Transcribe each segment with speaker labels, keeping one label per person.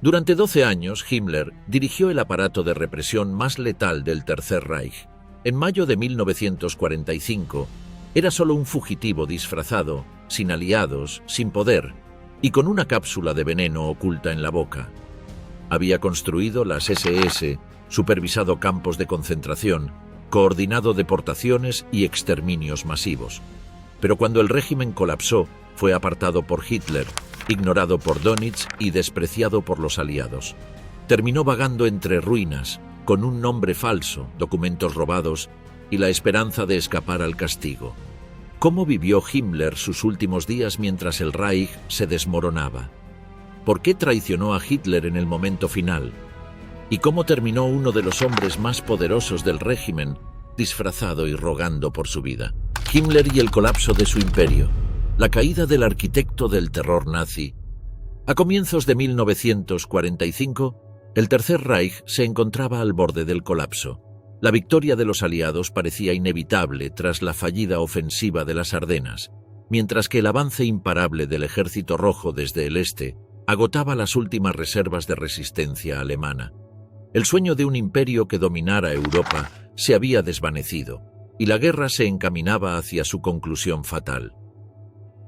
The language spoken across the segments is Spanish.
Speaker 1: Durante 12 años, Himmler dirigió el aparato de represión más letal del Tercer Reich. En mayo de 1945, era solo un fugitivo disfrazado, sin aliados, sin poder, y con una cápsula de veneno oculta en la boca. Había construido las SS, supervisado campos de concentración, coordinado deportaciones y exterminios masivos. Pero cuando el régimen colapsó, fue apartado por Hitler, ignorado por Dönitz y despreciado por los aliados. Terminó vagando entre ruinas, con un nombre falso, documentos robados y la esperanza de escapar al castigo. ¿Cómo vivió Himmler sus últimos días mientras el Reich se desmoronaba? ¿Por qué traicionó a Hitler en el momento final? ¿Y cómo terminó uno de los hombres más poderosos del régimen, disfrazado y rogando por su vida? Himmler y el colapso de su imperio. La caída del arquitecto del terror nazi. A comienzos de 1945, el Tercer Reich se encontraba al borde del colapso. La victoria de los aliados parecía inevitable tras la fallida ofensiva de las Ardenas, mientras que el avance imparable del Ejército Rojo desde el este agotaba las últimas reservas de resistencia alemana. El sueño de un imperio que dominara Europa se había desvanecido, y la guerra se encaminaba hacia su conclusión fatal.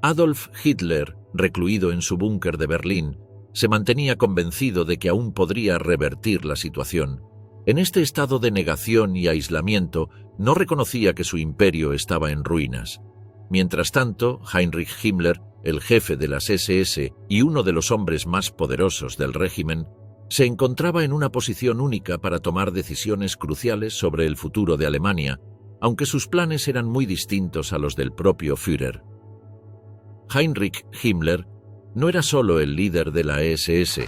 Speaker 1: Adolf Hitler, recluido en su búnker de Berlín, se mantenía convencido de que aún podría revertir la situación. En este estado de negación y aislamiento, no reconocía que su imperio estaba en ruinas. Mientras tanto, Heinrich Himmler, el jefe de las SS y uno de los hombres más poderosos del régimen, se encontraba en una posición única para tomar decisiones cruciales sobre el futuro de Alemania, aunque sus planes eran muy distintos a los del propio Führer. Heinrich Himmler no era solo el líder de la SS,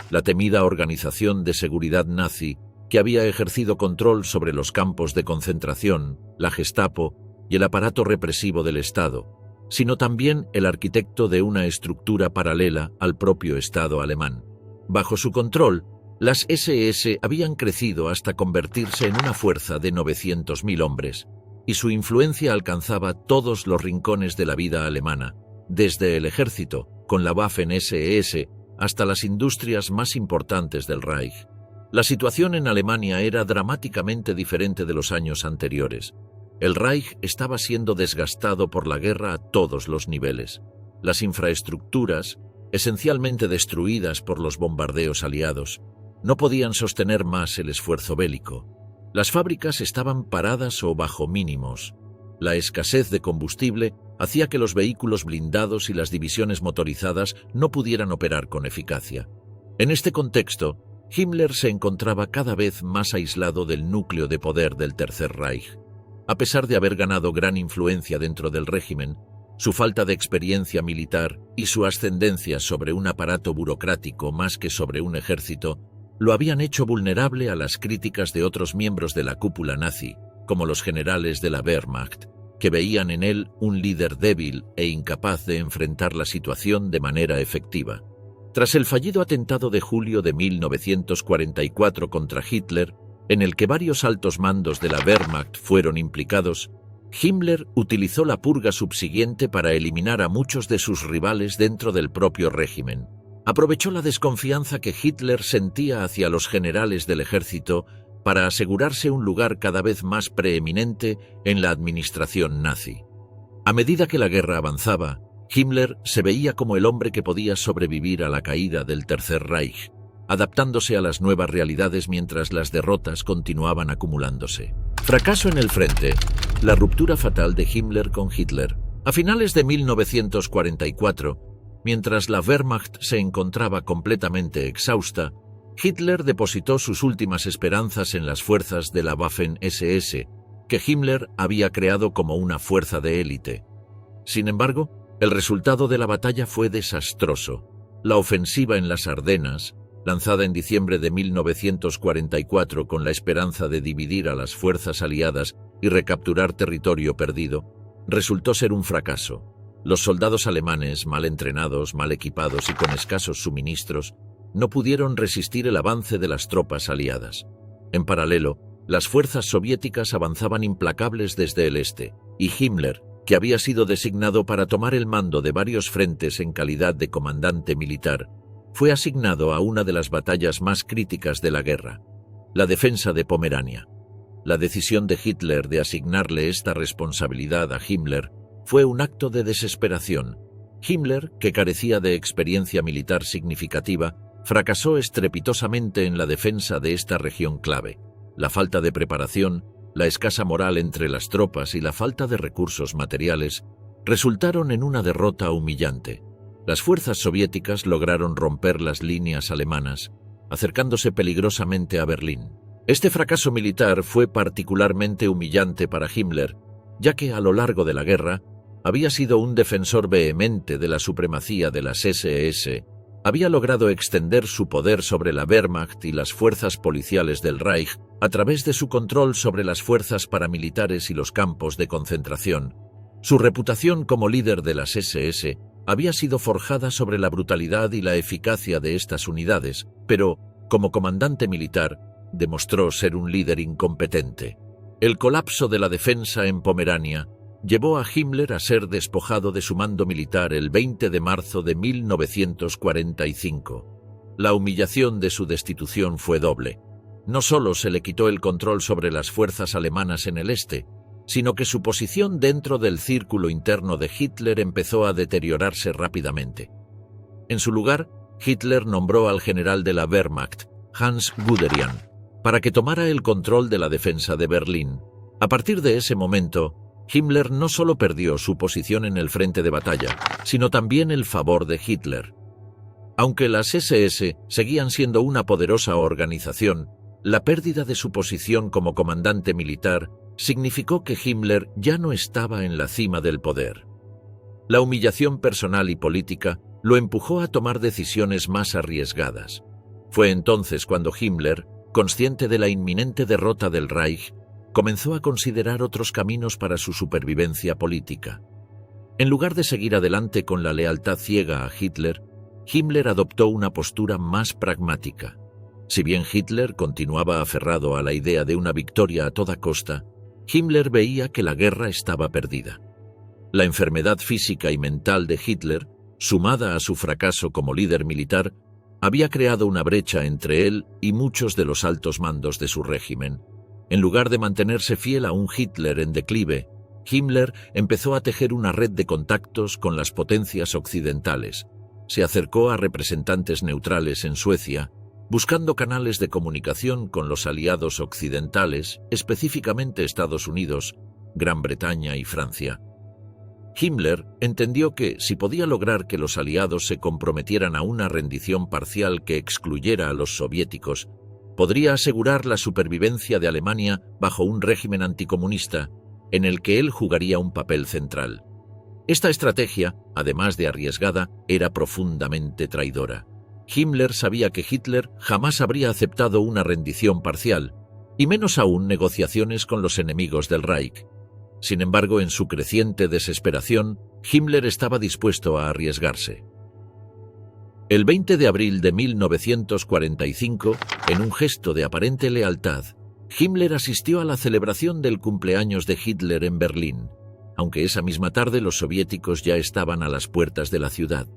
Speaker 1: la temida organización de seguridad nazi que había ejercido control sobre los campos de concentración, la Gestapo y el aparato represivo del Estado, sino también el arquitecto de una estructura paralela al propio Estado alemán. Bajo su control, las SS habían crecido hasta convertirse en una fuerza de 900.000 hombres, y su influencia alcanzaba todos los rincones de la vida alemana, desde el ejército, con la Waffen-SS, hasta las industrias más importantes del Reich. La situación en Alemania era dramáticamente diferente de los años anteriores. El Reich estaba siendo desgastado por la guerra a todos los niveles. Las infraestructuras, esencialmente destruidas por los bombardeos aliados, no podían sostener más el esfuerzo bélico. Las fábricas estaban paradas o bajo mínimos. La escasez de combustible hacía que los vehículos blindados y las divisiones motorizadas no pudieran operar con eficacia. En este contexto, Himmler se encontraba cada vez más aislado del núcleo de poder del Tercer Reich. A pesar de haber ganado gran influencia dentro del régimen, su falta de experiencia militar y su ascendencia sobre un aparato burocrático más que sobre un ejército lo habían hecho vulnerable a las críticas de otros miembros de la cúpula nazi, como los generales de la Wehrmacht, que veían en él un líder débil e incapaz de enfrentar la situación de manera efectiva. Tras el fallido atentado de julio de 1944 contra Hitler, en el que varios altos mandos de la Wehrmacht fueron implicados, Himmler utilizó la purga subsiguiente para eliminar a muchos de sus rivales dentro del propio régimen. Aprovechó la desconfianza que Hitler sentía hacia los generales del ejército para asegurarse un lugar cada vez más preeminente en la administración nazi. A medida que la guerra avanzaba, Himmler se veía como el hombre que podía sobrevivir a la caída del Tercer Reich, adaptándose a las nuevas realidades mientras las derrotas continuaban acumulándose. Fracaso en el frente, la ruptura fatal de Himmler con Hitler. A finales de 1944, mientras la Wehrmacht se encontraba completamente exhausta, Hitler depositó sus últimas esperanzas en las fuerzas de la Waffen-SS, que Himmler había creado como una fuerza de élite. Sin embargo, el resultado de la batalla fue desastroso. La ofensiva en las Ardenas, lanzada en diciembre de 1944 con la esperanza de dividir a las fuerzas aliadas y recapturar territorio perdido, resultó ser un fracaso. Los soldados alemanes, mal entrenados, mal equipados y con escasos suministros, no pudieron resistir el avance de las tropas aliadas. En paralelo, las fuerzas soviéticas avanzaban implacables desde el este, y Himmler, que había sido designado para tomar el mando de varios frentes en calidad de comandante militar, fue asignado a una de las batallas más críticas de la guerra, la defensa de Pomerania. La decisión de Hitler de asignarle esta responsabilidad a Himmler fue un acto de desesperación. Himmler, que carecía de experiencia militar significativa, fracasó estrepitosamente en la defensa de esta región clave. La falta de preparación, la escasa moral entre las tropas y la falta de recursos materiales resultaron en una derrota humillante. Las fuerzas soviéticas lograron romper las líneas alemanas, acercándose peligrosamente a Berlín. Este fracaso militar fue particularmente humillante para Himmler, ya que a lo largo de la guerra había sido un defensor vehemente de la supremacía de las SS, había logrado extender su poder sobre la Wehrmacht y las fuerzas policiales del Reich a través de su control sobre las fuerzas paramilitares y los campos de concentración. Su reputación como líder de las SS había sido forjada sobre la brutalidad y la eficacia de estas unidades, pero, como comandante militar, demostró ser un líder incompetente. El colapso de la defensa en Pomerania llevó a Himmler a ser despojado de su mando militar el 20 de marzo de 1945. La humillación de su destitución fue doble. No solo se le quitó el control sobre las fuerzas alemanas en el este, sino que su posición dentro del círculo interno de Hitler empezó a deteriorarse rápidamente. En su lugar, Hitler nombró al general de la Wehrmacht, Hans Guderian, para que tomara el control de la defensa de Berlín. A partir de ese momento, Himmler no solo perdió su posición en el frente de batalla, sino también el favor de Hitler. Aunque las SS seguían siendo una poderosa organización, la pérdida de su posición como comandante militar significó que Himmler ya no estaba en la cima del poder. La humillación personal y política lo empujó a tomar decisiones más arriesgadas. Fue entonces cuando Himmler, consciente de la inminente derrota del Reich, comenzó a considerar otros caminos para su supervivencia política. En lugar de seguir adelante con la lealtad ciega a Hitler, Himmler adoptó una postura más pragmática. Si bien Hitler continuaba aferrado a la idea de una victoria a toda costa, Himmler veía que la guerra estaba perdida. La enfermedad física y mental de Hitler, sumada a su fracaso como líder militar, había creado una brecha entre él y muchos de los altos mandos de su régimen. En lugar de mantenerse fiel a un Hitler en declive, Himmler empezó a tejer una red de contactos con las potencias occidentales. Se acercó a representantes neutrales en Suecia, buscando canales de comunicación con los aliados occidentales, específicamente Estados Unidos, Gran Bretaña y Francia. Himmler entendió que, si podía lograr que los aliados se comprometieran a una rendición parcial que excluyera a los soviéticos, podría asegurar la supervivencia de Alemania bajo un régimen anticomunista en el que él jugaría un papel central. Esta estrategia, además de arriesgada, era profundamente traidora. Himmler sabía que Hitler jamás habría aceptado una rendición parcial, y menos aún negociaciones con los enemigos del Reich. Sin embargo, en su creciente desesperación, Himmler estaba dispuesto a arriesgarse. El 20 de abril de 1945, en un gesto de aparente lealtad, Himmler asistió a la celebración del cumpleaños de Hitler en Berlín, aunque esa misma tarde los soviéticos ya estaban a las puertas de la ciudad.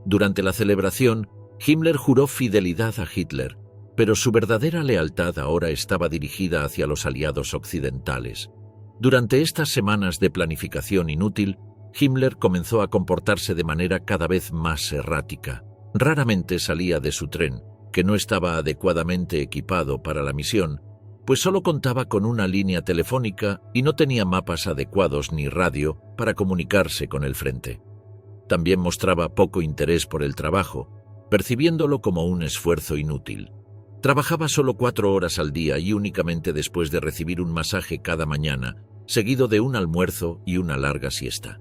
Speaker 1: Durante la celebración, Himmler juró fidelidad a Hitler, pero su verdadera lealtad ahora estaba dirigida hacia los aliados occidentales. Durante estas semanas de planificación inútil, Himmler comenzó a comportarse de manera cada vez más errática. Raramente salía de su tren, que no estaba adecuadamente equipado para la misión, pues solo contaba con una línea telefónica y no tenía mapas adecuados ni radio para comunicarse con el frente. También mostraba poco interés por el trabajo, percibiéndolo como un esfuerzo inútil. Trabajaba solo 4 horas al día y únicamente después de recibir un masaje cada mañana, seguido de un almuerzo y una larga siesta.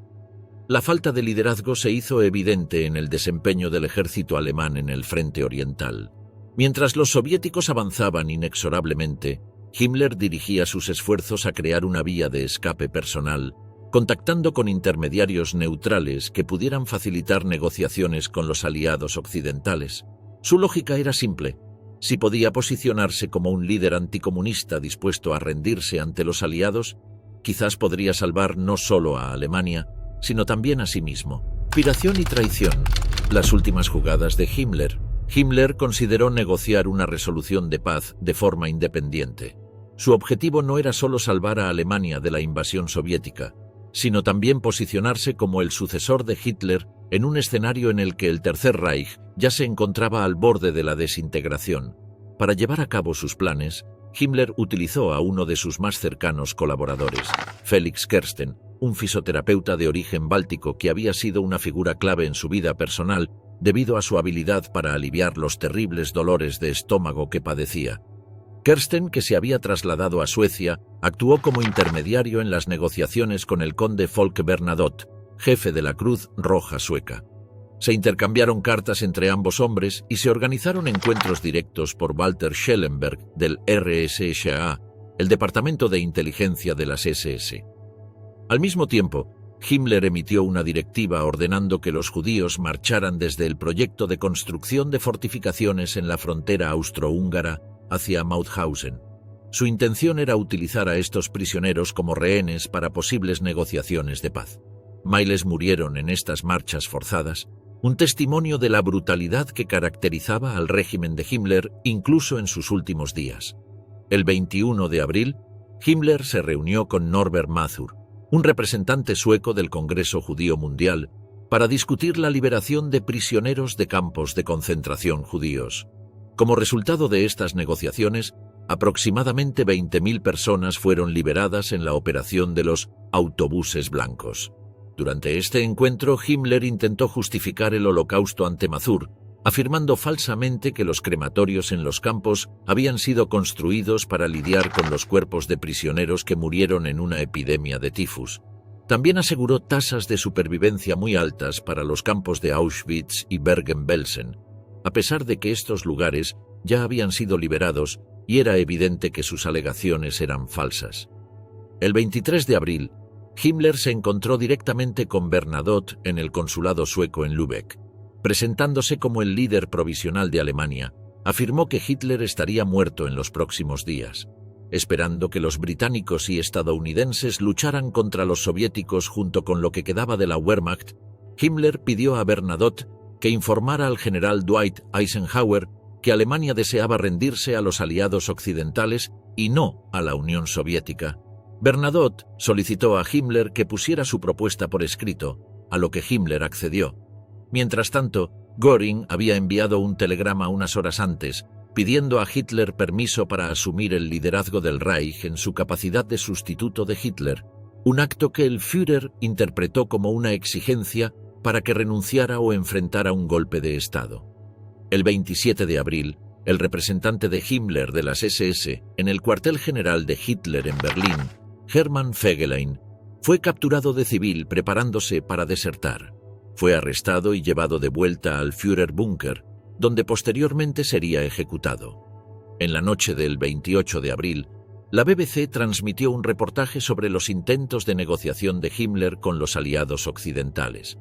Speaker 1: La falta de liderazgo se hizo evidente en el desempeño del ejército alemán en el frente oriental. Mientras los soviéticos avanzaban inexorablemente, Himmler dirigía sus esfuerzos a crear una vía de escape personal, contactando con intermediarios neutrales que pudieran facilitar negociaciones con los aliados occidentales. Su lógica era simple: si podía posicionarse como un líder anticomunista dispuesto a rendirse ante los aliados, quizás podría salvar no solo a Alemania, sino también a sí mismo. Conspiración y traición. Las últimas jugadas de Himmler. Himmler consideró negociar una resolución de paz de forma independiente. Su objetivo no era solo salvar a Alemania de la invasión soviética, sino también posicionarse como el sucesor de Hitler en un escenario en el que el Tercer Reich ya se encontraba al borde de la desintegración. Para llevar a cabo sus planes, Himmler utilizó a uno de sus más cercanos colaboradores, Felix Kersten, un fisioterapeuta de origen báltico que había sido una figura clave en su vida personal debido a su habilidad para aliviar los terribles dolores de estómago que padecía. Kersten, que se había trasladado a Suecia, actuó como intermediario en las negociaciones con el conde Folke Bernadotte, jefe de la Cruz Roja sueca. Se intercambiaron cartas entre ambos hombres y se organizaron encuentros directos por Walter Schellenberg del RSSA, el Departamento de Inteligencia de las SS. Al mismo tiempo, Himmler emitió una directiva ordenando que los judíos marcharan desde el proyecto de construcción de fortificaciones en la frontera austrohúngara hacia Mauthausen. Su intención era utilizar a estos prisioneros como rehenes para posibles negociaciones de paz. Miles murieron en estas marchas forzadas, un testimonio de la brutalidad que caracterizaba al régimen de Himmler incluso en sus últimos días. El 21 de abril, Himmler se reunió con Norbert Mazur, un representante sueco del Congreso Judío Mundial, para discutir la liberación de prisioneros de campos de concentración judíos. Como resultado de estas negociaciones, aproximadamente 20.000 personas fueron liberadas en la operación de los autobuses blancos. Durante este encuentro, Himmler intentó justificar el holocausto ante Mazur, afirmando falsamente que los crematorios en los campos habían sido construidos para lidiar con los cuerpos de prisioneros que murieron en una epidemia de tifus. También aseguró tasas de supervivencia muy altas para los campos de Auschwitz y Bergen-Belsen, a pesar de que estos lugares ya habían sido liberados y era evidente que sus alegaciones eran falsas. El 23 de abril, Himmler se encontró directamente con Bernadotte en el consulado sueco en Lübeck. Presentándose como el líder provisional de Alemania, afirmó que Hitler estaría muerto en los próximos días. Esperando que los británicos y estadounidenses lucharan contra los soviéticos junto con lo que quedaba de la Wehrmacht, Himmler pidió a Bernadotte que informara al general Dwight Eisenhower que Alemania deseaba rendirse a los aliados occidentales y no a la Unión Soviética. Bernadotte solicitó a Himmler que pusiera su propuesta por escrito, a lo que Himmler accedió. Mientras tanto, Göring había enviado un telegrama unas horas antes, pidiendo a Hitler permiso para asumir el liderazgo del Reich en su capacidad de sustituto de Hitler, un acto que el Führer interpretó como una exigencia para que renunciara o enfrentara un golpe de Estado. El 27 de abril, el representante de Himmler de las SS en el cuartel general de Hitler en Berlín, Hermann Fegelein, fue capturado de civil preparándose para desertar. Fue arrestado y llevado de vuelta al Führerbunker, donde posteriormente sería ejecutado. En la noche del 28 de abril, la BBC transmitió un reportaje sobre los intentos de negociación de Himmler con los aliados occidentales.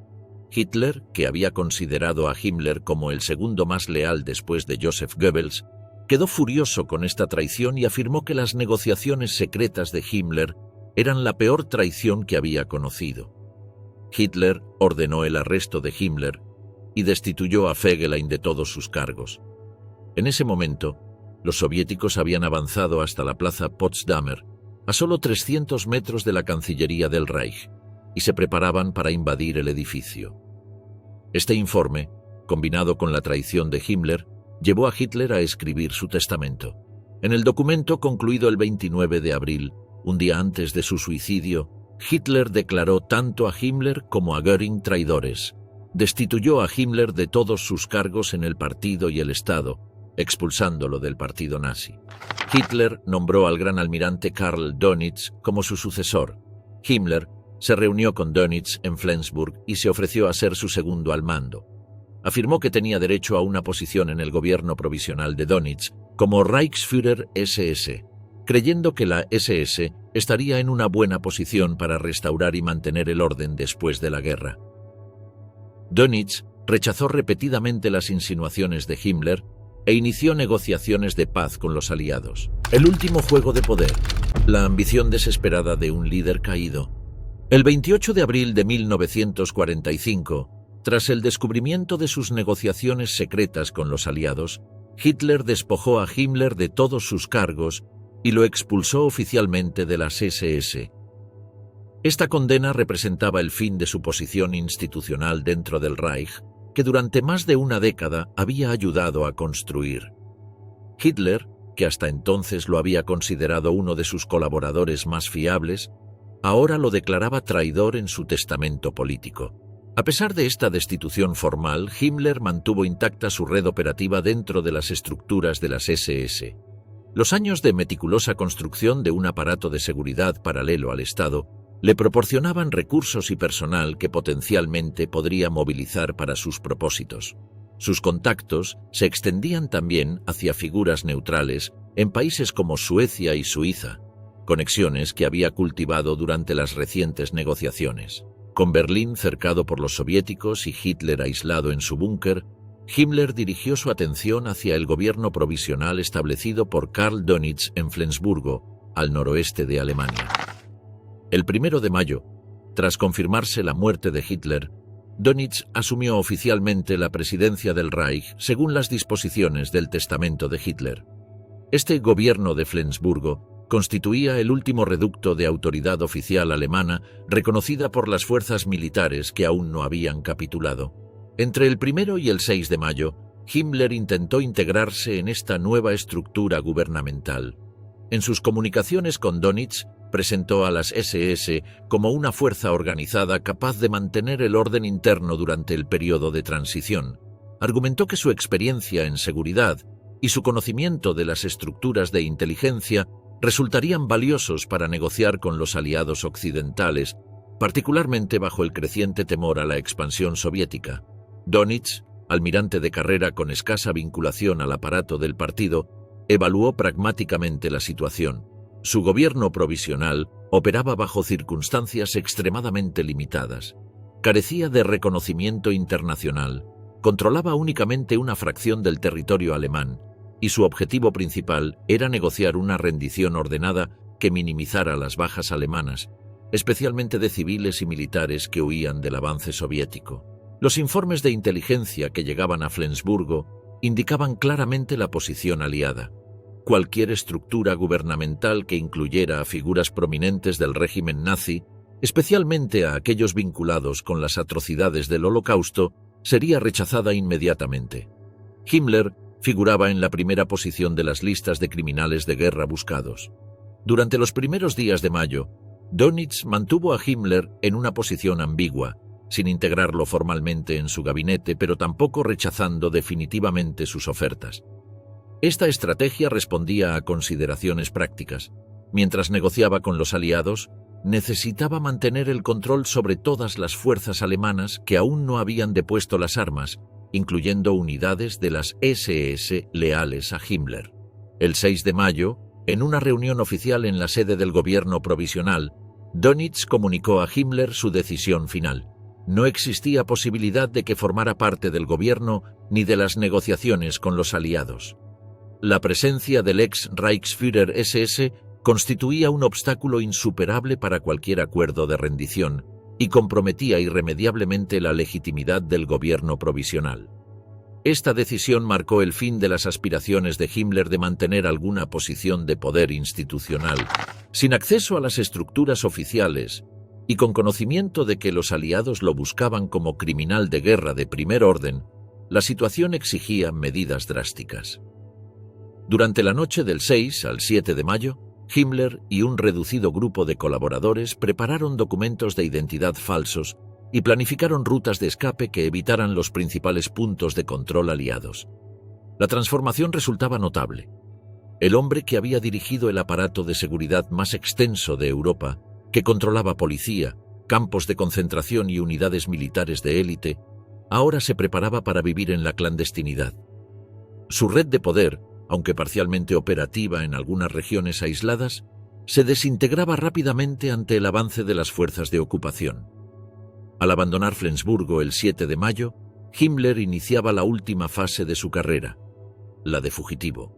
Speaker 1: Hitler, que había considerado a Himmler como el segundo más leal después de Joseph Goebbels, quedó furioso con esta traición y afirmó que las negociaciones secretas de Himmler eran la peor traición que había conocido. Hitler ordenó el arresto de Himmler y destituyó a Fegelein de todos sus cargos. En ese momento, los soviéticos habían avanzado hasta la plaza Potsdamer, a solo 300 metros de la Cancillería del Reich, y se preparaban para invadir el edificio. Este informe, combinado con la traición de Himmler, llevó a Hitler a escribir su testamento. En el documento concluido el 29 de abril, un día antes de su suicidio, Hitler declaró tanto a Himmler como a Göring traidores. Destituyó a Himmler de todos sus cargos en el partido y el Estado, expulsándolo del partido nazi. Hitler nombró al gran almirante Karl Dönitz como su sucesor. Himmler se reunió con Dönitz en Flensburg y se ofreció a ser su segundo al mando. Afirmó que tenía derecho a una posición en el gobierno provisional de Dönitz como Reichsführer SS, creyendo que la SS estaría en una buena posición para restaurar y mantener el orden después de la guerra. Dönitz rechazó repetidamente las insinuaciones de Himmler e inició negociaciones de paz con los aliados. El último juego de poder, la ambición desesperada de un líder caído. El 28 de abril de 1945, Tras el descubrimiento de sus negociaciones secretas con los aliados, Hitler despojó a Himmler de todos sus cargos y lo expulsó oficialmente de las SS. Esta condena representaba el fin de su posición institucional dentro del Reich, que durante más de una década había ayudado a construir. Hitler, que hasta entonces lo había considerado uno de sus colaboradores más fiables, ahora lo declaraba traidor en su testamento político. A pesar de esta destitución formal, Himmler mantuvo intacta su red operativa dentro de las estructuras de las SS. Los años de meticulosa construcción de un aparato de seguridad paralelo al Estado le proporcionaban recursos y personal que potencialmente podría movilizar para sus propósitos. Sus contactos se extendían también hacia figuras neutrales en países como Suecia y Suiza, conexiones que había cultivado durante las recientes negociaciones. Con Berlín cercado por los soviéticos y Hitler aislado en su búnker, Himmler dirigió su atención hacia el gobierno provisional establecido por Karl Dönitz en Flensburgo, al noroeste de Alemania. El 1 de mayo, tras confirmarse la muerte de Hitler, Dönitz asumió oficialmente la presidencia del Reich según las disposiciones del testamento de Hitler. Este gobierno de Flensburgo constituía el último reducto de autoridad oficial alemana reconocida por las fuerzas militares que aún no habían capitulado. Entre el 1 y el 6 de mayo, Himmler intentó integrarse en esta nueva estructura gubernamental. En sus comunicaciones con Dönitz, presentó a las SS como una fuerza organizada capaz de mantener el orden interno durante el periodo de transición. Argumentó que su experiencia en seguridad y su conocimiento de las estructuras de inteligencia resultarían valiosos para negociar con los aliados occidentales, particularmente bajo el creciente temor a la expansión soviética. Dönitz, almirante de carrera con escasa vinculación al aparato del partido, evaluó pragmáticamente la situación. Su gobierno provisional operaba bajo circunstancias extremadamente limitadas. Carecía de reconocimiento internacional, controlaba únicamente una fracción del territorio alemán, y su objetivo principal era negociar una rendición ordenada que minimizara las bajas alemanas, especialmente de civiles y militares que huían del avance soviético. Los informes de inteligencia que llegaban a Flensburgo indicaban claramente la posición aliada. Cualquier estructura gubernamental que incluyera a figuras prominentes del régimen nazi, especialmente a aquellos vinculados con las atrocidades del Holocausto, sería rechazada inmediatamente. Himmler figuraba en la primera posición de las listas de criminales de guerra buscados. Durante los primeros días de mayo, Dönitz mantuvo a Himmler en una posición ambigua, sin integrarlo formalmente en su gabinete, pero tampoco rechazando definitivamente sus ofertas. Esta estrategia respondía a consideraciones prácticas. Mientras negociaba con los aliados, necesitaba mantener el control sobre todas las fuerzas alemanas que aún no habían depuesto las armas, incluyendo unidades de las SS leales a Himmler. El 6 de mayo, en una reunión oficial en la sede del gobierno provisional, Dönitz comunicó a Himmler su decisión final. No existía posibilidad de que formara parte del gobierno ni de las negociaciones con los aliados. La presencia del ex Reichsführer SS constituía un obstáculo insuperable para cualquier acuerdo de rendición y comprometía irremediablemente la legitimidad del gobierno provisional. Esta decisión marcó el fin de las aspiraciones de Himmler de mantener alguna posición de poder institucional. Sin acceso a las estructuras oficiales y con conocimiento de que los aliados lo buscaban como criminal de guerra de primer orden, la situación exigía medidas drásticas. Durante la noche del 6 al 7 de mayo, Himmler y un reducido grupo de colaboradores prepararon documentos de identidad falsos y planificaron rutas de escape que evitaran los principales puntos de control aliados. La transformación resultaba notable. El hombre que había dirigido el aparato de seguridad más extenso de Europa, que controlaba policía, campos de concentración y unidades militares de élite, ahora se preparaba para vivir en la clandestinidad. Su red de poder, aunque parcialmente operativa en algunas regiones aisladas, se desintegraba rápidamente ante el avance de las fuerzas de ocupación. Al abandonar Flensburgo el 7 de mayo, Himmler iniciaba la última fase de su carrera, la de fugitivo.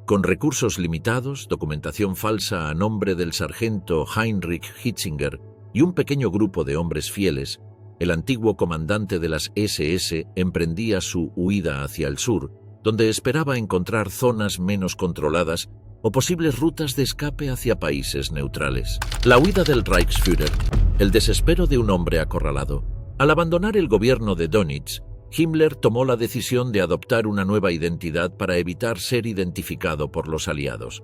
Speaker 1: Con recursos limitados, documentación falsa a nombre del sargento Heinrich Hitzinger y un pequeño grupo de hombres fieles, el antiguo comandante de las SS emprendía su huida hacia el sur, donde esperaba encontrar zonas menos controladas o posibles rutas de escape hacia países neutrales. La huida del Reichsführer, el desespero de un hombre acorralado. Al abandonar el gobierno de Dönitz, Himmler tomó la decisión de adoptar una nueva identidad para evitar ser identificado por los aliados.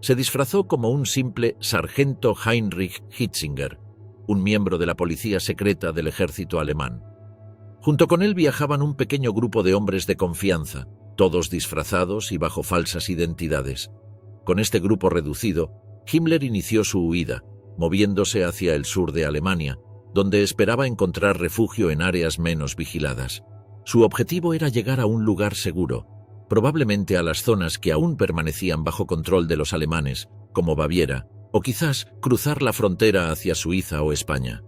Speaker 1: Se disfrazó como un simple sargento Heinrich Hitzinger, un miembro de la policía secreta del ejército alemán. Junto con él viajaban un pequeño grupo de hombres de confianza, todos disfrazados y bajo falsas identidades. Con este grupo reducido, Himmler inició su huida, moviéndose hacia el sur de Alemania, donde esperaba encontrar refugio en áreas menos vigiladas. Su objetivo era llegar a un lugar seguro, probablemente a las zonas que aún permanecían bajo control de los alemanes, como Baviera, o quizás cruzar la frontera hacia Suiza o España.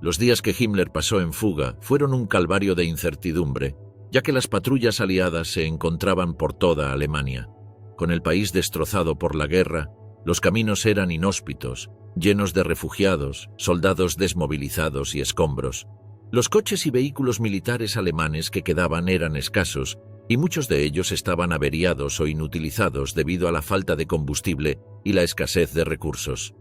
Speaker 1: Los días que Himmler pasó en fuga fueron un calvario de incertidumbre, ya que las patrullas aliadas se encontraban por toda Alemania. Con el país destrozado por la guerra, los caminos eran inhóspitos, llenos de refugiados, soldados desmovilizados y escombros. Los coches y vehículos militares alemanes que quedaban eran escasos, y muchos de ellos estaban averiados o inutilizados debido a la falta de combustible y la escasez de recursos.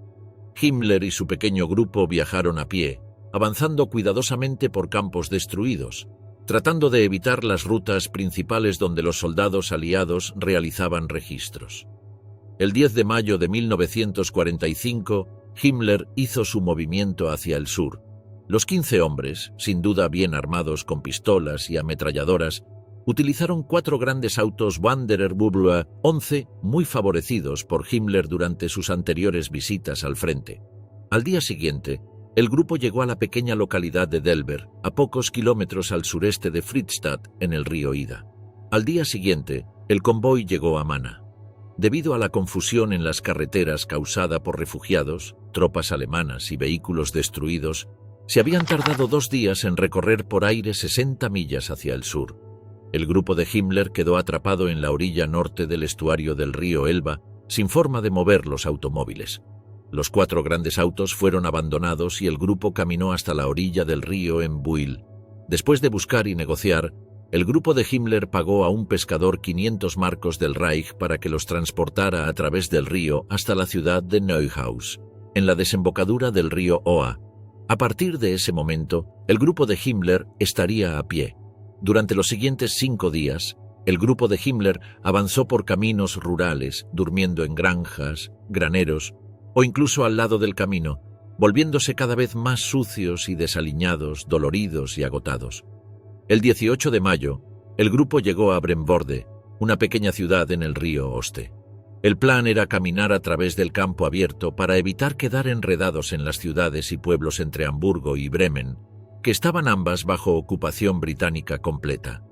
Speaker 1: Himmler y su pequeño grupo viajaron a pie, avanzando cuidadosamente por campos destruidos, tratando de evitar las rutas principales donde los soldados aliados realizaban registros. El 10 de mayo de 1945, Himmler hizo su movimiento hacia el sur. Los 15 hombres, sin duda bien armados con pistolas y ametralladoras, utilizaron 4 grandes autos Wanderer Bubble 11 muy favorecidos por Himmler durante sus anteriores visitas al frente. Al día siguiente, el grupo llegó a la pequeña localidad de Delver, a pocos kilómetros al sureste de Friedstadt, en el río Ida. Al día siguiente, el convoy llegó a Mana. Debido a la confusión en las carreteras causada por refugiados, tropas alemanas y vehículos destruidos, se habían tardado 2 días en recorrer por aire 60 millas hacia el sur. El grupo de Himmler quedó atrapado en la orilla norte del estuario del río Elba, sin forma de mover los automóviles. Los 4 grandes autos fueron abandonados y el grupo caminó hasta la orilla del río en Buil. Después de buscar y negociar, el grupo de Himmler pagó a un pescador 500 marcos del Reich para que los transportara a través del río hasta la ciudad de Neuhaus, en la desembocadura del río Oa. A partir de ese momento, el grupo de Himmler estaría a pie. Durante los siguientes 5 días, el grupo de Himmler avanzó por caminos rurales, durmiendo en granjas, graneros o incluso al lado del camino, volviéndose cada vez más sucios y desaliñados, doloridos y agotados. El 18 de mayo, el grupo llegó a Bremborde, una pequeña ciudad en el río Oste. El plan era caminar a través del campo abierto para evitar quedar enredados en las ciudades y pueblos entre Hamburgo y Bremen, que estaban ambas bajo ocupación británica completa.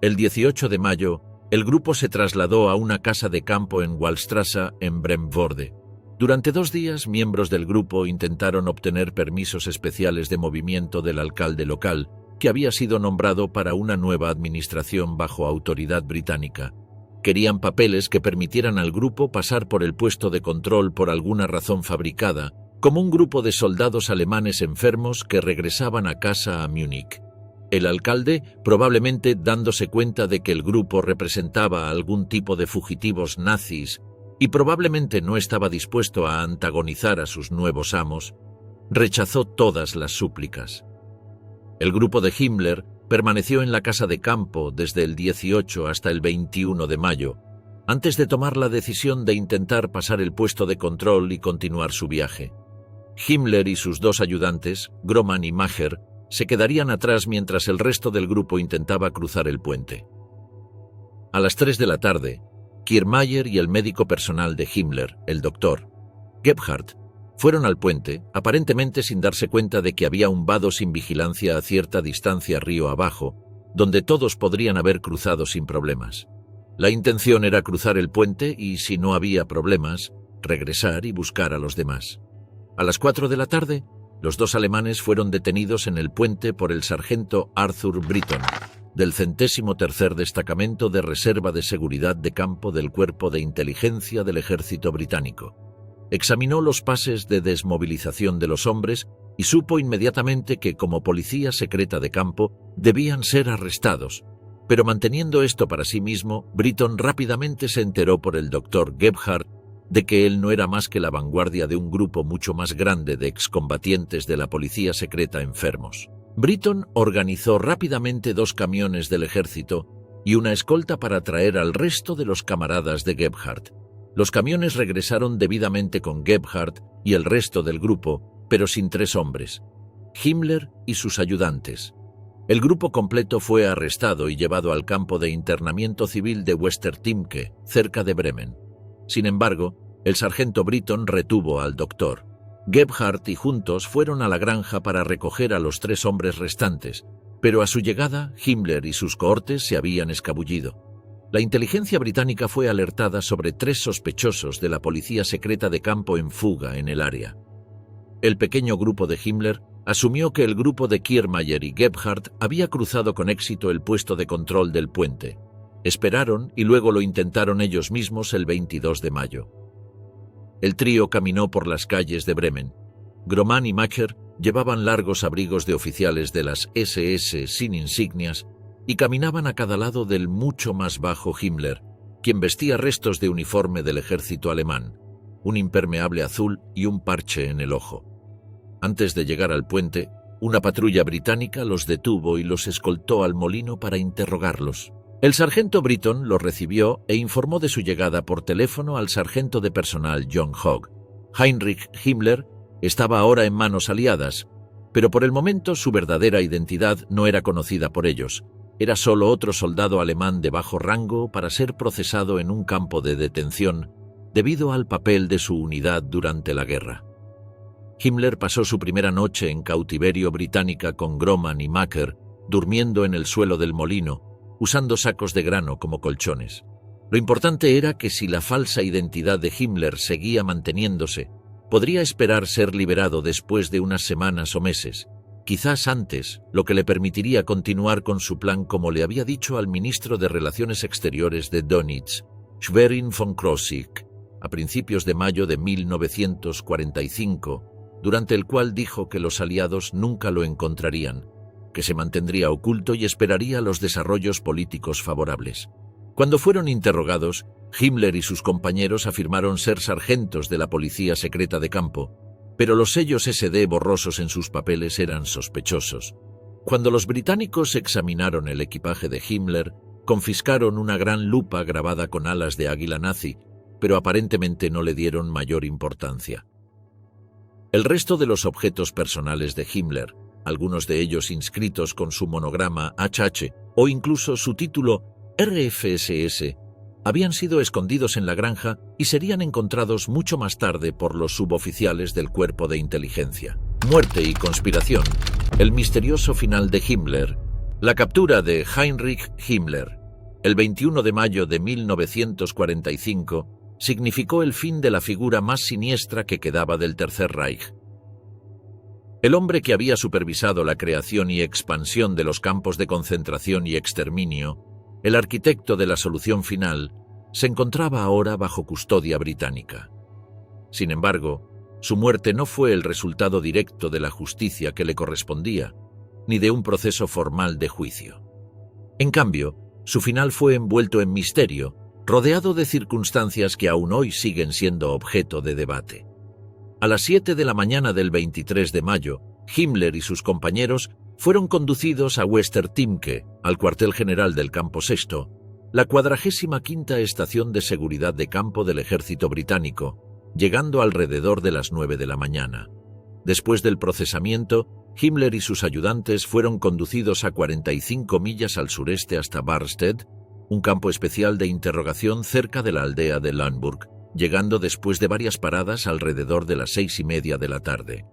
Speaker 1: El 18 de mayo, el grupo se trasladó a una casa de campo en Wallstraße, en Bremborde. Durante 2 días, miembros del grupo intentaron obtener permisos especiales de movimiento del alcalde local, que había sido nombrado para una nueva administración bajo autoridad británica. Querían papeles que permitieran al grupo pasar por el puesto de control por alguna razón fabricada, como un grupo de soldados alemanes enfermos que regresaban a casa a Múnich. El alcalde, probablemente dándose cuenta de que el grupo representaba a algún tipo de fugitivos nazis y probablemente no estaba dispuesto a antagonizar a sus nuevos amos, rechazó todas las súplicas. El grupo de Himmler permaneció en la casa de campo desde el 18 hasta el 21 de mayo, antes de tomar la decisión de intentar pasar el puesto de control y continuar su viaje. Himmler y sus 2 ayudantes, Groman y Macher, se quedarían atrás mientras el resto del grupo intentaba cruzar el puente. A las 3 de la tarde, Kiermaier y el médico personal de Himmler, el doctor Gebhardt, fueron al puente, aparentemente sin darse cuenta de que había un vado sin vigilancia a cierta distancia río abajo, donde todos podrían haber cruzado sin problemas. La intención era cruzar el puente y, si no había problemas, regresar y buscar a los demás. A las 4 de la tarde, los 2 alemanes fueron detenidos en el puente por el sargento Arthur Britton, del 103º Destacamento de Reserva de Seguridad de Campo del Cuerpo de Inteligencia del Ejército Británico. Examinó los pases de desmovilización de los hombres y supo inmediatamente que, como policía secreta de campo, debían ser arrestados. Pero manteniendo esto para sí mismo, Britton rápidamente se enteró por el doctor Gebhardt de que él no era más que la vanguardia de un grupo mucho más grande de excombatientes de la policía secreta enfermos. Britton organizó rápidamente 2 camiones del ejército y una escolta para traer al resto de los camaradas de Gebhardt. Los camiones regresaron debidamente con Gebhardt y el resto del grupo, pero sin 3 hombres, Himmler y sus ayudantes. El grupo completo fue arrestado y llevado al campo de internamiento civil de Westertimke, cerca de Bremen. Sin embargo, el sargento Britton retuvo al doctor. Gebhardt y juntos fueron a la granja para recoger a los 3 hombres restantes, pero a su llegada, Himmler y sus cohortes se habían escabullido. La inteligencia británica fue alertada sobre 3 sospechosos de la policía secreta de campo en fuga en el área. El pequeño grupo de Himmler asumió que el grupo de Kiermaier y Gebhardt había cruzado con éxito el puesto de control del puente. Esperaron y luego lo intentaron ellos mismos el 22 de mayo. El trío caminó por las calles de Bremen. Groman y Macher llevaban largos abrigos de oficiales de las SS sin insignias y caminaban a cada lado del mucho más bajo Himmler, quien vestía restos de uniforme del ejército alemán, un impermeable azul y un parche en el ojo. Antes de llegar al puente, una patrulla británica los detuvo y los escoltó al molino para interrogarlos. El sargento Britton los recibió e informó de su llegada por teléfono al sargento de personal John Hogg. Heinrich Himmler estaba ahora en manos aliadas, pero por el momento su verdadera identidad no era conocida por ellos. Era solo otro soldado alemán de bajo rango para ser procesado en un campo de detención debido al papel de su unidad durante la guerra. Himmler pasó su primera noche en cautiverio británica con Groman y Macher, durmiendo en el suelo del molino, usando sacos de grano como colchones. Lo importante era que si la falsa identidad de Himmler seguía manteniéndose, podría esperar ser liberado después de unas semanas o meses, quizás antes, lo que le permitiría continuar con su plan como le había dicho al ministro de Relaciones Exteriores de Donitz, Schwerin von Krosigk, a principios de mayo de 1945, durante el cual dijo que los aliados nunca lo encontrarían, que se mantendría oculto y esperaría los desarrollos políticos favorables. Cuando fueron interrogados, Himmler y sus compañeros afirmaron ser sargentos de la policía secreta de campo, pero los sellos SD borrosos en sus papeles eran sospechosos. Cuando los británicos examinaron el equipaje de Himmler, confiscaron una gran lupa grabada con alas de águila nazi, pero aparentemente no le dieron mayor importancia. El resto de los objetos personales de Himmler, algunos de ellos inscritos con su monograma HH o incluso su título RFSS, habían sido escondidos en la granja y serían encontrados mucho más tarde por los suboficiales del cuerpo de inteligencia. Muerte y conspiración. El misterioso final de Himmler. La captura de Heinrich Himmler, el 21 de mayo de 1945, significó el fin de la figura más siniestra que quedaba del Tercer Reich. El hombre que había supervisado la creación y expansión de los campos de concentración y exterminio, el arquitecto de la solución final, se encontraba ahora bajo custodia británica. Sin embargo, su muerte no fue el resultado directo de la justicia que le correspondía, ni de un proceso formal de juicio. En cambio, su final fue envuelto en misterio, rodeado de circunstancias que aún hoy siguen siendo objeto de debate. A las 7 de la mañana del 23 de mayo, Himmler y sus compañeros fueron conducidos a Westertimke, al cuartel general del Campo VI, la 45ª estación de seguridad de campo del ejército británico, llegando alrededor de las 9 de la mañana. Después del procesamiento, Himmler y sus ayudantes fueron conducidos a 45 millas al sureste hasta Barstedt, un campo especial de interrogación cerca de la aldea de Landburg, llegando después de varias paradas alrededor de las 6:30 de la tarde.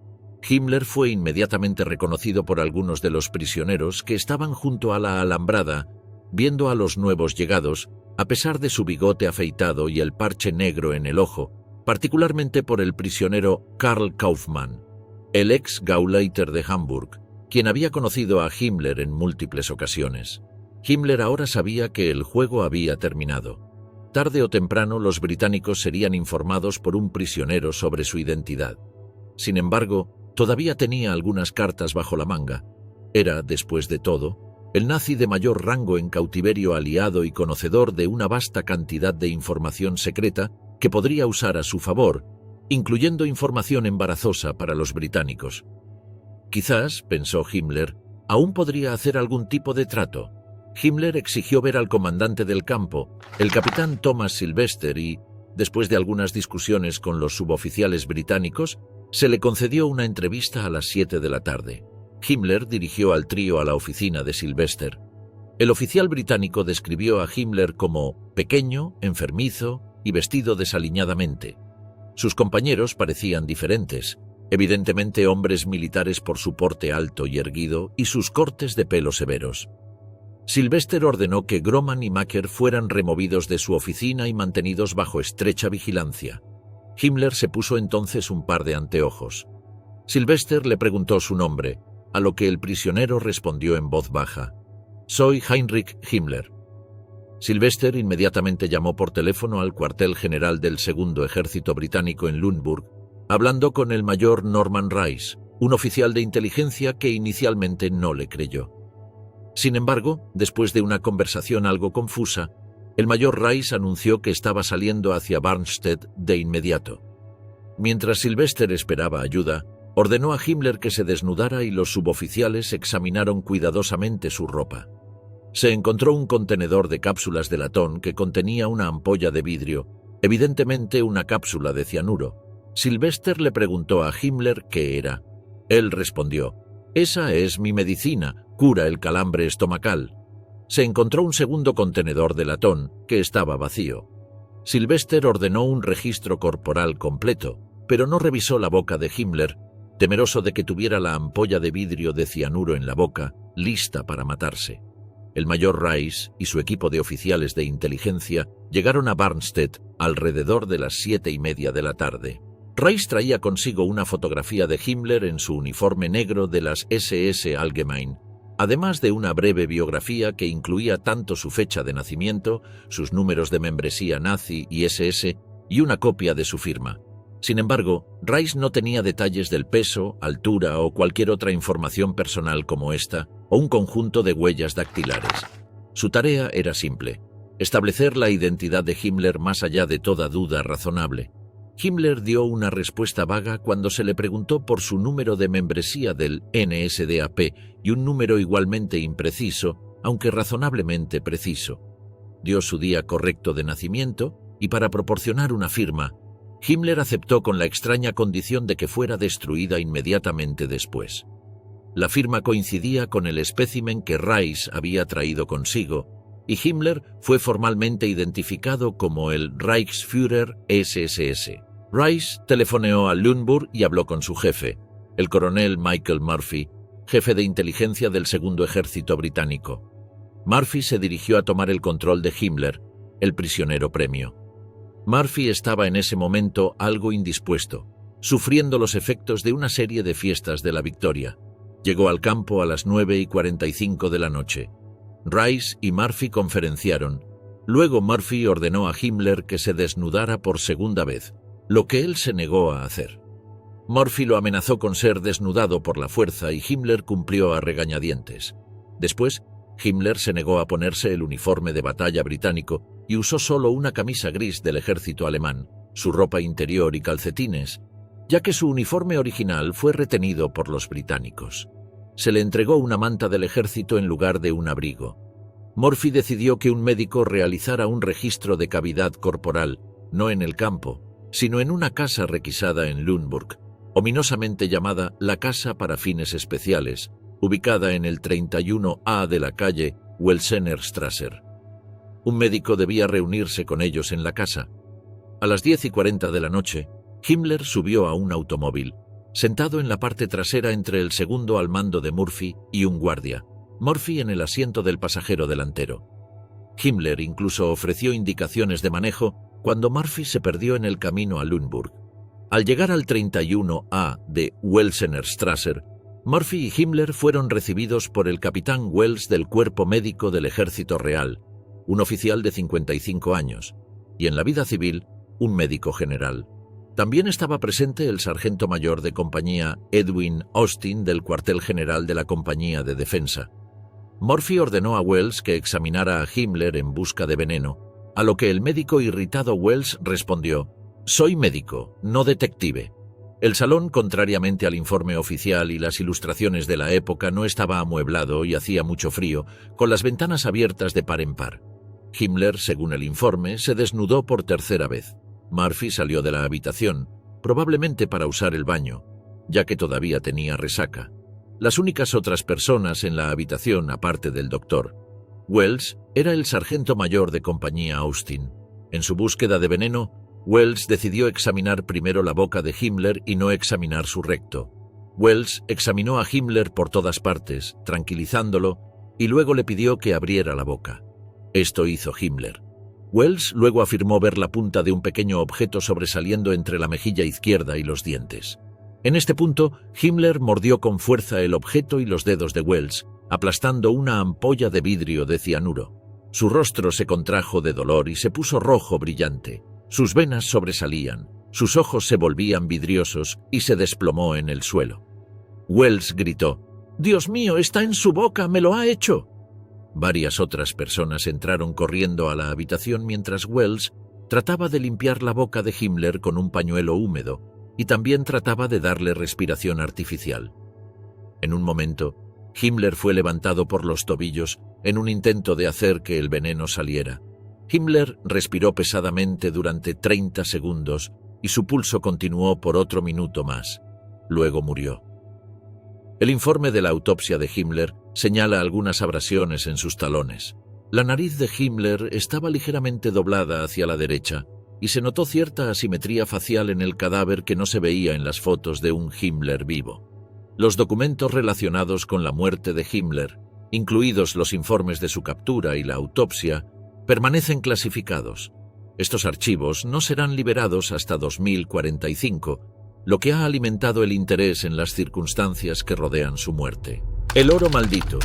Speaker 1: Himmler fue inmediatamente reconocido por algunos de los prisioneros que estaban junto a la alambrada, viendo a los nuevos llegados, a pesar de su bigote afeitado y el parche negro en el ojo, particularmente por el prisionero Karl Kaufmann, el ex Gauleiter de Hamburg, quien había conocido a Himmler en múltiples ocasiones. Himmler ahora sabía que el juego había terminado. Tarde o temprano los británicos serían informados por un prisionero sobre su identidad. Sin embargo, todavía tenía algunas cartas bajo la manga. Era, después de todo, el nazi de mayor rango en cautiverio aliado y conocedor de una vasta cantidad de información secreta que podría usar a su favor, incluyendo información embarazosa para los británicos. Quizás, pensó Himmler, aún podría hacer algún tipo de trato. Himmler exigió ver al comandante del campo, el capitán Thomas Sylvester, y, después de algunas discusiones con los suboficiales británicos, se le concedió una entrevista a las 7 de la tarde. Himmler dirigió al trío a la oficina de Sylvester. El oficial británico describió a Himmler como pequeño, enfermizo y vestido desaliñadamente. Sus compañeros parecían diferentes, evidentemente hombres militares por su porte alto y erguido y sus cortes de pelo severos. Sylvester ordenó que Grumman y Macker fueran removidos de su oficina y mantenidos bajo estrecha vigilancia. Himmler se puso entonces un par de anteojos. Sylvester le preguntó su nombre, a lo que el prisionero respondió en voz baja: «Soy Heinrich Himmler». Sylvester inmediatamente llamó por teléfono al cuartel general del Segundo Ejército Británico en Lüneburg, hablando con el mayor Norman Rice, un oficial de inteligencia que inicialmente no le creyó. Sin embargo, después de una conversación algo confusa, el mayor Rice anunció que estaba saliendo hacia Barnstedt de inmediato. Mientras Sylvester esperaba ayuda, ordenó a Himmler que se desnudara y los suboficiales examinaron cuidadosamente su ropa. Se encontró un contenedor de cápsulas de latón que contenía una ampolla de vidrio, evidentemente una cápsula de cianuro. Sylvester le preguntó a Himmler qué era. Él respondió: «Esa es mi medicina, cura el calambre estomacal». Se encontró un segundo contenedor de latón, que estaba vacío. Sylvester ordenó un registro corporal completo, pero no revisó la boca de Himmler, temeroso de que tuviera la ampolla de vidrio de cianuro en la boca, lista para matarse. El mayor Rice y su equipo de oficiales de inteligencia llegaron a Barnstedt alrededor de las 7:30 de la tarde. Rice traía consigo una fotografía de Himmler en su uniforme negro de las SS Allgemein, además de una breve biografía que incluía tanto su fecha de nacimiento, sus números de membresía nazi y SS y una copia de su firma. Sin embargo, Rice no tenía detalles del peso, altura o cualquier otra información personal como esta, o un conjunto de huellas dactilares. Su tarea era simple: establecer la identidad de Himmler más allá de toda duda razonable. Himmler dio una respuesta vaga cuando se le preguntó por su número de membresía del NSDAP y un número igualmente impreciso, aunque razonablemente preciso. Dio su día correcto de nacimiento y, para proporcionar una firma, Himmler aceptó con la extraña condición de que fuera destruida inmediatamente después. La firma coincidía con el espécimen que Rice había traído consigo, y Himmler fue formalmente identificado como el Reichsführer SSS. Rice telefoneó a Lüneburg y habló con su jefe, el coronel Michael Murphy, jefe de inteligencia del Segundo Ejército Británico. Murphy se dirigió a tomar el control de Himmler, el prisionero premio. Murphy estaba en ese momento algo indispuesto, sufriendo los efectos de una serie de fiestas de la victoria. Llegó al campo a las 9:45 de la noche. Rice y Murphy conferenciaron. Luego Murphy ordenó a Himmler que se desnudara por segunda vez, lo que él se negó a hacer. Murphy lo amenazó con ser desnudado por la fuerza y Himmler cumplió a regañadientes. Después, Himmler se negó a ponerse el uniforme de batalla británico y usó solo una camisa gris del ejército alemán, su ropa interior y calcetines, ya que su uniforme original fue retenido por los británicos. Se le entregó una manta del ejército en lugar de un abrigo. Murphy decidió que un médico realizara un registro de cavidad corporal, no en el campo, sino en una casa requisada en Lüneburg, ominosamente llamada la Casa para Fines Especiales, ubicada en el 31A de la calle Welsener Strasser. Un médico debía reunirse con ellos en la casa. A las 10:40 de la noche, Himmler subió a un automóvil, sentado en la parte trasera entre el segundo al mando de Murphy y un guardia, Murphy en el asiento del pasajero delantero. Himmler incluso ofreció indicaciones de manejo cuando Murphy se perdió en el camino a Lüneburg. Al llegar al 31A de Welsener Strasser, Murphy y Himmler fueron recibidos por el capitán Wells del Cuerpo Médico del Ejército Real, un oficial de 55 años, y en la vida civil, un médico general. También estaba presente el sargento mayor de compañía Edwin Austin del cuartel general de la Compañía de Defensa. Murphy ordenó a Wells que examinara a Himmler en busca de veneno, a lo que el médico irritado Wells respondió: «Soy médico, no detective». El salón, contrariamente al informe oficial y las ilustraciones de la época, no estaba amueblado y hacía mucho frío, con las ventanas abiertas de par en par. Himmler, según el informe, se desnudó por tercera vez. Murphy salió de la habitación, probablemente para usar el baño, ya que todavía tenía resaca. Las únicas otras personas en la habitación, aparte del doctor Wells, era el sargento mayor de compañía Austin. En su búsqueda de veneno, Wells decidió examinar primero la boca de Himmler y no examinar su recto. Wells examinó a Himmler por todas partes, tranquilizándolo, y luego le pidió que abriera la boca. Esto hizo Himmler. Wells luego afirmó ver la punta de un pequeño objeto sobresaliendo entre la mejilla izquierda y los dientes. En este punto, Himmler mordió con fuerza el objeto y los dedos de Wells, aplastando una ampolla de vidrio de cianuro. Su rostro se contrajo de dolor y se puso rojo brillante. Sus venas sobresalían, sus ojos se volvían vidriosos y se desplomó en el suelo. Wells gritó: «¡Dios mío, está en su boca! ¡Me lo ha hecho!». Varias otras personas entraron corriendo a la habitación mientras Wells trataba de limpiar la boca de Himmler con un pañuelo húmedo y también trataba de darle respiración artificial. En un momento, Himmler fue levantado por los tobillos en un intento de hacer que el veneno saliera. Himmler respiró pesadamente durante 30 segundos y su pulso continuó por otro minuto más. Luego murió. El informe de la autopsia de Himmler señala algunas abrasiones en sus talones. La nariz de Himmler estaba ligeramente doblada hacia la derecha y se notó cierta asimetría facial en el cadáver que no se veía en las fotos de un Himmler vivo. Los documentos relacionados con la muerte de Himmler, incluidos los informes de su captura y la autopsia, permanecen clasificados. Estos archivos no serán liberados hasta 2045, lo que ha alimentado el interés en las circunstancias que rodean su muerte. El oro maldito.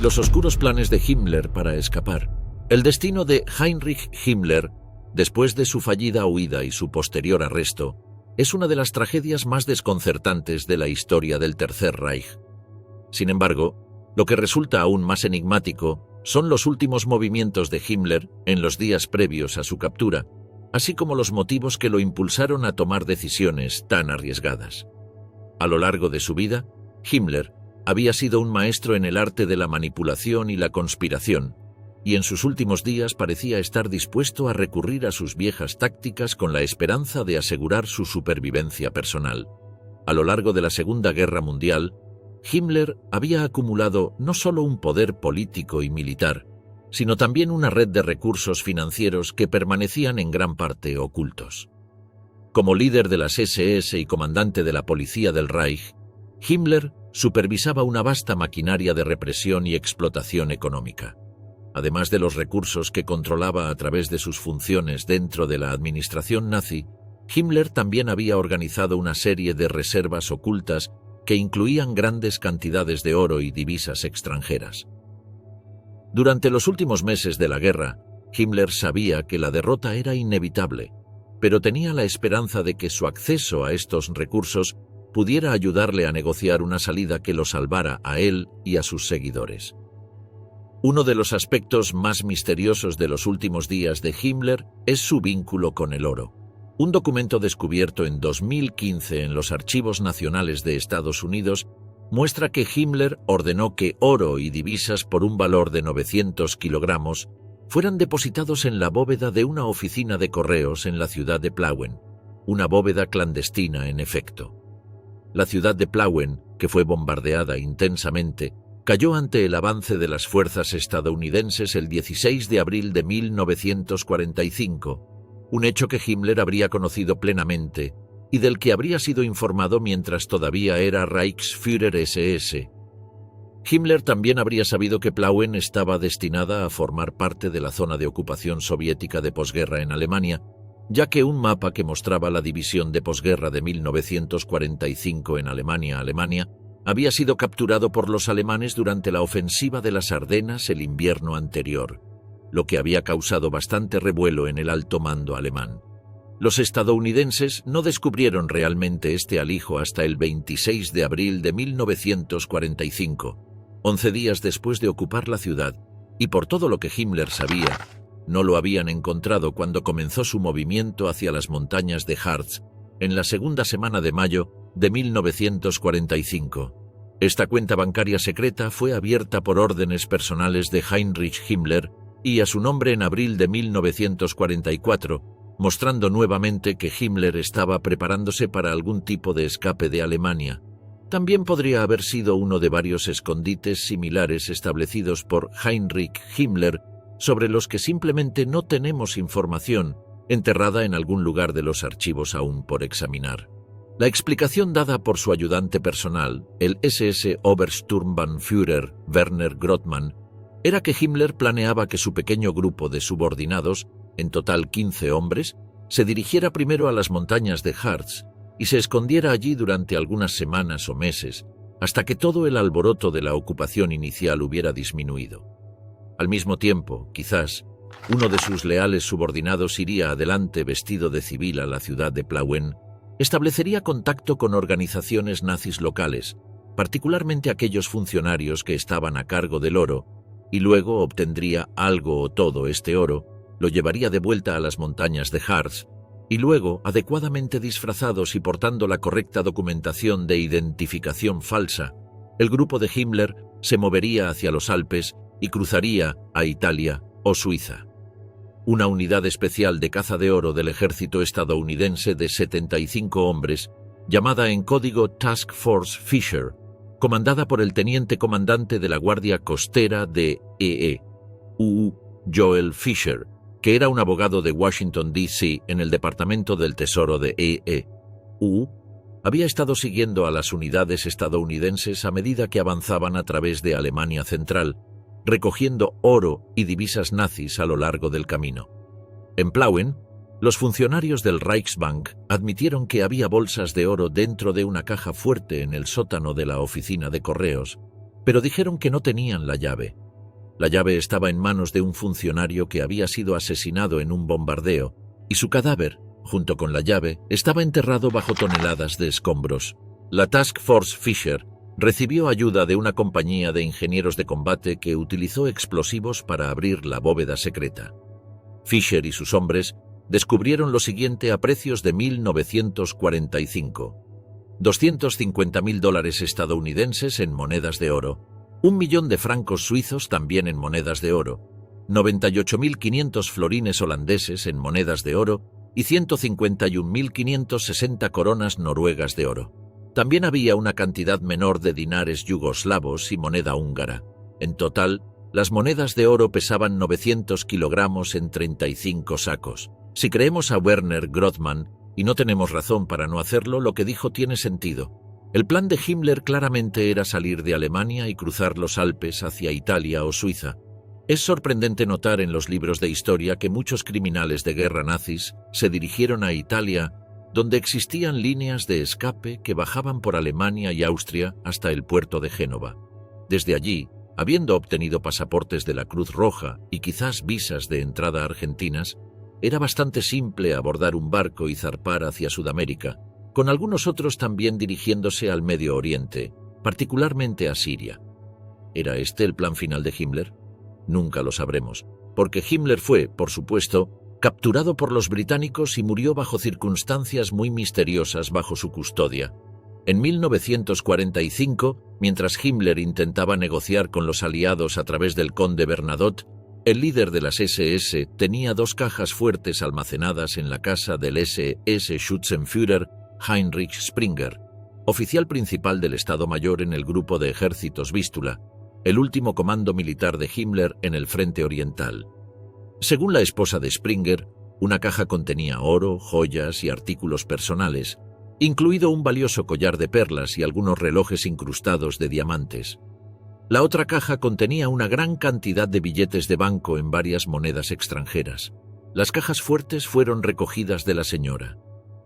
Speaker 1: Los oscuros planes de Himmler para escapar. El destino de Heinrich Himmler, después de su fallida huida y su posterior arresto, es una de las tragedias más desconcertantes de la historia del Tercer Reich. Sin embargo, lo que resulta aún más enigmático son los últimos movimientos de Himmler en los días previos a su captura, así como los motivos que lo impulsaron a tomar decisiones tan arriesgadas. A lo largo de su vida, Himmler había sido un maestro en el arte de la manipulación y la conspiración, y en sus últimos días parecía estar dispuesto a recurrir a sus viejas tácticas con la esperanza de asegurar su supervivencia personal. A lo largo de la Segunda Guerra Mundial, Himmler había acumulado no solo un poder político y militar, sino también una red de recursos financieros que permanecían en gran parte ocultos. Como líder de las SS y comandante de la policía del Reich, Himmler supervisaba una vasta maquinaria de represión y explotación económica. Además de los recursos que controlaba a través de sus funciones dentro de la administración nazi, Himmler también había organizado una serie de reservas ocultas que incluían grandes cantidades de oro y divisas extranjeras. Durante los últimos meses de la guerra, Himmler sabía que la derrota era inevitable, pero tenía la esperanza de que su acceso a estos recursos pudiera ayudarle a negociar una salida que lo salvara a él y a sus seguidores. Uno de los aspectos más misteriosos de los últimos días de Himmler es su vínculo con el oro. Un documento descubierto en 2015 en los Archivos Nacionales de Estados Unidos muestra que Himmler ordenó que oro y divisas por un valor de 900 kilogramos fueran depositados en la bóveda de una oficina de correos en la ciudad de Plauen, una bóveda clandestina en efecto. La ciudad de Plauen, que fue bombardeada intensamente, cayó ante el avance de las fuerzas estadounidenses el 16 de abril de 1945, un hecho que Himmler habría conocido plenamente y del que habría sido informado mientras todavía era Reichsführer SS. Himmler también habría sabido que Plauen estaba destinada a formar parte de la zona de ocupación soviética de posguerra en Alemania, ya que un mapa que mostraba la división de posguerra de 1945 en Alemania había sido capturado por los alemanes durante la ofensiva de las Ardenas el invierno anterior, lo que había causado bastante revuelo en el alto mando alemán. Los estadounidenses no descubrieron realmente este alijo hasta el 26 de abril de 1945, 11 días después de ocupar la ciudad, y por todo lo que Himmler sabía, no lo habían encontrado cuando comenzó su movimiento hacia las montañas de Harz en la segunda semana de mayo de 1945. Esta cuenta bancaria secreta fue abierta por órdenes personales de Heinrich Himmler y a su nombre en abril de 1944, mostrando nuevamente que Himmler estaba preparándose para algún tipo de escape de Alemania. También podría haber sido uno de varios escondites similares establecidos por Heinrich Himmler, sobre los que simplemente no tenemos información, enterrada en algún lugar de los archivos aún por examinar. La explicación dada por su ayudante personal, el SS Obersturmbannführer Werner Grothmann, era que Himmler planeaba que su pequeño grupo de subordinados, en total 15 hombres, se dirigiera primero a las montañas de Harz y se escondiera allí durante algunas semanas o meses, hasta que todo el alboroto de la ocupación inicial hubiera disminuido. Al mismo tiempo, quizás, uno de sus leales subordinados iría adelante vestido de civil a la ciudad de Plauen, establecería contacto con organizaciones nazis locales, particularmente aquellos funcionarios que estaban a cargo del oro, y luego obtendría algo o todo este oro, lo llevaría de vuelta a las montañas de Harz, y luego, adecuadamente disfrazados y portando la correcta documentación de identificación falsa, el grupo de Himmler se movería hacia los Alpes y cruzaría a Italia o Suiza. Una unidad especial de caza de oro del ejército estadounidense de 75 hombres, llamada en código Task Force Fisher, comandada por el teniente comandante de la Guardia Costera de U. Joel Fisher, que era un abogado de Washington, D.C. en el Departamento del Tesoro de U. había estado siguiendo a las unidades estadounidenses a medida que avanzaban a través de Alemania Central, recogiendo oro y divisas nazis a lo largo del camino. En Plauen, los funcionarios del Reichsbank admitieron que había bolsas de oro dentro de una caja fuerte en el sótano de la oficina de correos, pero dijeron que no tenían la llave. La llave estaba en manos de un funcionario que había sido asesinado en un bombardeo, y su cadáver, junto con la llave, estaba enterrado bajo toneladas de escombros. La Task Force Fisher recibió ayuda de una compañía de ingenieros de combate que utilizó explosivos para abrir la bóveda secreta. Fisher y sus hombres descubrieron lo siguiente a precios de 1945. $250.000 estadounidenses en monedas de oro, 1 millón de francos suizos también en monedas de oro, 98.500 florines holandeses en monedas de oro y 151.560 coronas noruegas de oro. También había una cantidad menor de dinares yugoslavos y moneda húngara. En total, las monedas de oro pesaban 900 kilogramos en 35 sacos. Si creemos a Werner Grothmann, y no tenemos razón para no hacerlo, lo que dijo tiene sentido. El plan de Himmler claramente era salir de Alemania y cruzar los Alpes hacia Italia o Suiza. Es sorprendente notar en los libros de historia que muchos criminales de guerra nazis se dirigieron a Italia, donde existían líneas de escape que bajaban por Alemania y Austria hasta el puerto de Génova. Desde allí, habiendo obtenido pasaportes de la Cruz Roja y quizás visas de entrada argentinas, era bastante simple abordar un barco y zarpar hacia Sudamérica, con algunos otros también dirigiéndose al Medio Oriente, particularmente a Siria. ¿Era este el plan final de Himmler? Nunca lo sabremos, porque Himmler fue, por supuesto, capturado por los británicos y murió bajo circunstancias muy misteriosas bajo su custodia. En 1945, mientras Himmler intentaba negociar con los aliados a través del conde Bernadotte, el líder de las SS tenía 2 cajas fuertes almacenadas en la casa del SS Schützenführer Heinrich Springer, oficial principal del Estado Mayor en el Grupo de Ejércitos Vístula, el último comando militar de Himmler en el Frente Oriental. Según la esposa de Springer, una caja contenía oro, joyas y artículos personales, incluido un valioso collar de perlas y algunos relojes incrustados de diamantes. La otra caja contenía una gran cantidad de billetes de banco en varias monedas extranjeras. Las cajas fuertes fueron recogidas de la señora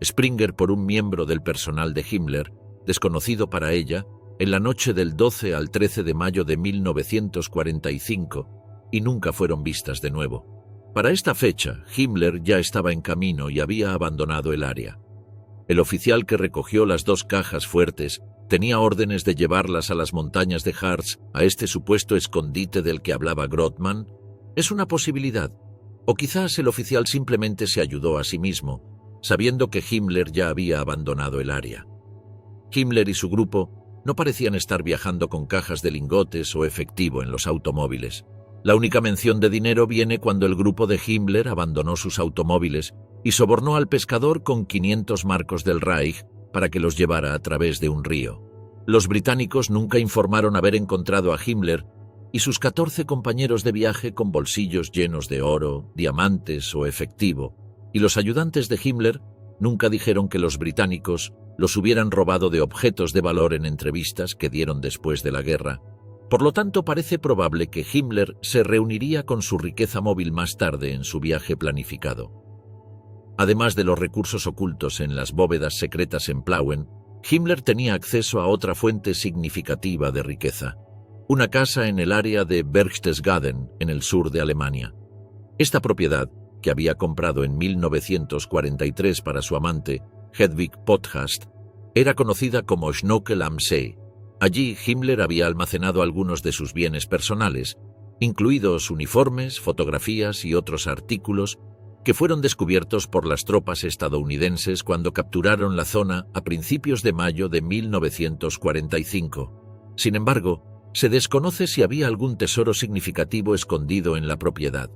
Speaker 1: Springer por un miembro del personal de Himmler, desconocido para ella, en la noche del 12 al 13 de mayo de 1945, y nunca fueron vistas de nuevo. Para esta fecha, Himmler ya estaba en camino y había abandonado el área. El oficial que recogió las 2 cajas fuertes tenía órdenes de llevarlas a las montañas de Harz, a este supuesto escondite del que hablaba Grothman. Es una posibilidad. O quizás el oficial simplemente se ayudó a sí mismo, sabiendo que Himmler ya había abandonado el área. Himmler y su grupo no parecían estar viajando con cajas de lingotes o efectivo en los automóviles. La única mención de dinero viene cuando el grupo de Himmler abandonó sus automóviles y sobornó al pescador con 500 marcos del Reich para que los llevara a través de un río. Los británicos nunca informaron haber encontrado a Himmler y sus 14 compañeros de viaje con bolsillos llenos de oro, diamantes o efectivo, y los ayudantes de Himmler nunca dijeron que los británicos los hubieran robado de objetos de valor en entrevistas que dieron después de la guerra. Por lo tanto, parece probable que Himmler se reuniría con su riqueza móvil más tarde en su viaje planificado. Además de los recursos ocultos en las bóvedas secretas en Plauen, Himmler tenía acceso a otra fuente significativa de riqueza: una casa en el área de Berchtesgaden, en el sur de Alemania. Esta propiedad, que había comprado en 1943 para su amante, Hedwig Potthast, era conocida como Schnockel am See. Allí Himmler había almacenado algunos de sus bienes personales, incluidos uniformes, fotografías y otros artículos que fueron descubiertos por las tropas estadounidenses cuando capturaron la zona a principios de mayo de 1945. Sin embargo, se desconoce si había algún tesoro significativo escondido en la propiedad.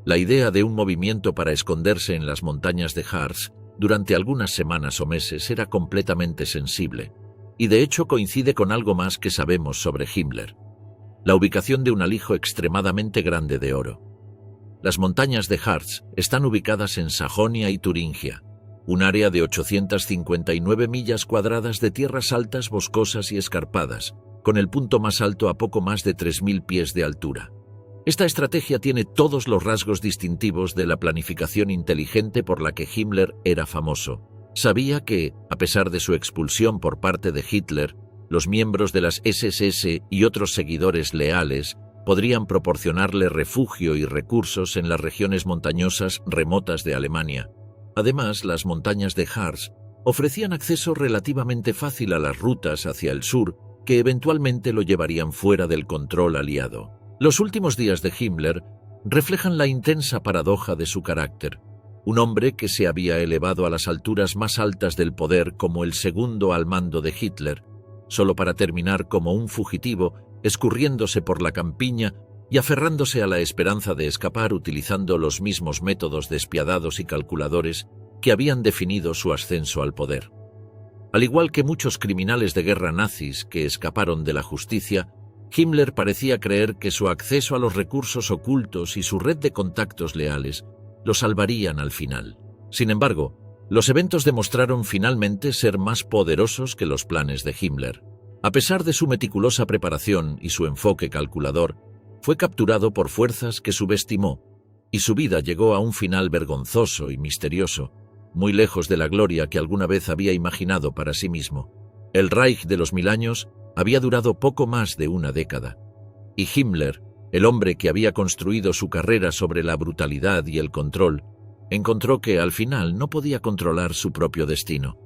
Speaker 1: La idea de un movimiento para esconderse en las montañas de Harz durante algunas semanas o meses era completamente sensible, y de hecho coincide con algo más que sabemos sobre Himmler: la ubicación de un alijo extremadamente grande de oro. Las montañas de Harz están ubicadas en Sajonia y Turingia, un área de 859 millas cuadradas de tierras altas, boscosas y escarpadas, con el punto más alto a poco más de 3.000 pies de altura. Esta estrategia tiene todos los rasgos distintivos de la planificación inteligente por la que Himmler era famoso. Sabía que, a pesar de su expulsión por parte de Hitler, los miembros de las SS y otros seguidores leales podrían proporcionarle refugio y recursos en las regiones montañosas remotas de Alemania. Además, las montañas de Harz ofrecían acceso relativamente fácil a las rutas hacia el sur que eventualmente lo llevarían fuera del control aliado. Los últimos días de Himmler reflejan la intensa paradoja de su carácter. Un hombre que se había elevado a las alturas más altas del poder como el segundo al mando de Hitler, solo para terminar como un fugitivo, escurriéndose por la campiña y aferrándose a la esperanza de escapar utilizando los mismos métodos despiadados y calculadores que habían definido su ascenso al poder. Al igual que muchos criminales de guerra nazis que escaparon de la justicia, Himmler parecía creer que su acceso a los recursos ocultos y su red de contactos leales lo salvarían al final. Sin embargo, los eventos demostraron finalmente ser más poderosos que los planes de Himmler. A pesar de su meticulosa preparación y su enfoque calculador, fue capturado por fuerzas que subestimó, y su vida llegó a un final vergonzoso y misterioso, muy lejos de la gloria que alguna vez había imaginado para sí mismo. El Reich de los 1000 años había durado poco más de una década, y Himmler, el hombre que había construido su carrera sobre la brutalidad y el control, encontró que al final no podía controlar su propio destino.